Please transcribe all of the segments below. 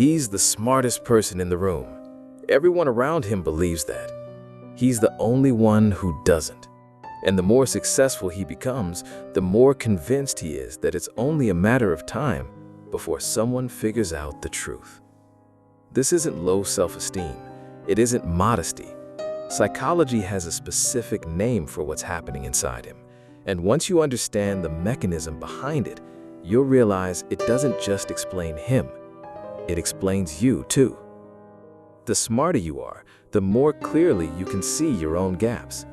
He's the smartest person in the room. Everyone around him believes that. He's the only one who doesn't. And the more successful he becomes, the more convinced he is that it's only a matter of time before someone figures out the truth. This isn't low self-esteem. It isn't modesty. Psychology has a specific name for what's happening inside him. And once you understand the mechanism behind it, you'll realize it doesn't just explain him. It explains you too. The smarter you are, the more clearly you can see your own gaps.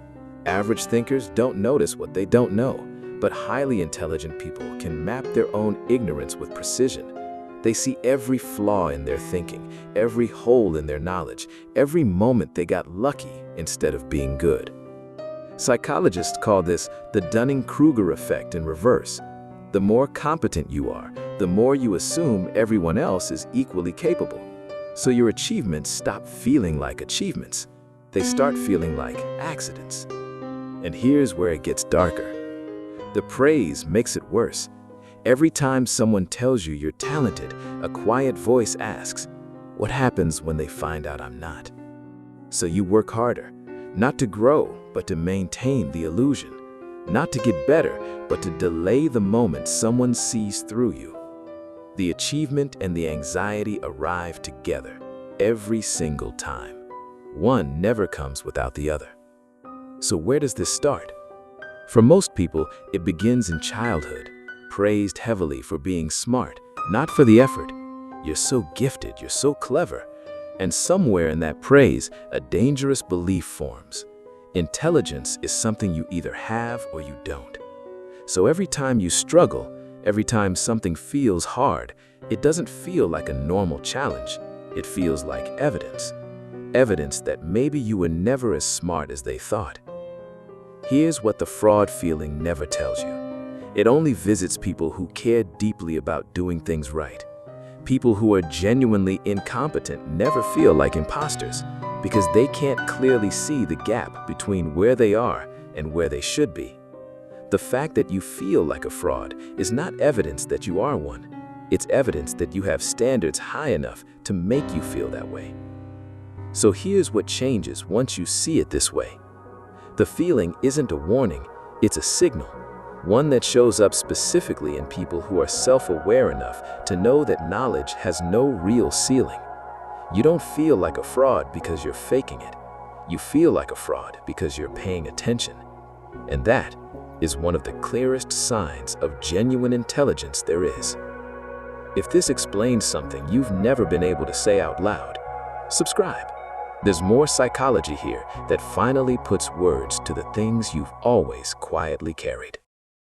Average thinkers don't notice what they don't know, but highly intelligent people can map their own ignorance with precision. They see every flaw in their thinking, every hole in their knowledge, every moment they got lucky instead of being good. Psychologists call this the Dunning-Kruger effect in reverse. The more competent you are, the more you assume everyone else is equally capable. So your achievements stop feeling like achievements. They start feeling like accidents. And here's where it gets darker. The praise makes it worse. Every time someone tells you you're talented, a quiet voice asks, "What happens when they find out I'm not?" So you work harder, not to grow, but to maintain the illusion. Not to get better, but to delay the moment someone sees through you. The achievement and the anxiety arrive together, every single time. One never comes without the other. So where does this start? For most people, it begins in childhood, praised heavily for being smart, not for the effort. You're so gifted, you're so clever. And somewhere in that praise, a dangerous belief forms. Intelligence is something you either have or you don't. So every time you struggle, every time something feels hard, it doesn't feel like a normal challenge. It feels like evidence. Evidence that maybe you were never as smart as they thought. Here's what the fraud feeling never tells you. It only visits people who care deeply about doing things right. People who are genuinely incompetent never feel like imposters because they can't clearly see the gap between where they are and where they should be. The fact that you feel like a fraud is not evidence that you are one. It's evidence that you have standards high enough to make you feel that way. So here's what changes once you see it this way. The feeling isn't a warning, it's a signal. One that shows up specifically in people who are self-aware enough to know that knowledge has no real ceiling. You don't feel like a fraud because you're faking it. You feel like a fraud because you're paying attention. And that is one of the clearest signs of genuine intelligence there is. If this explains something you've never been able to say out loud, subscribe. There's more psychology here that finally puts words to the things you've always quietly carried.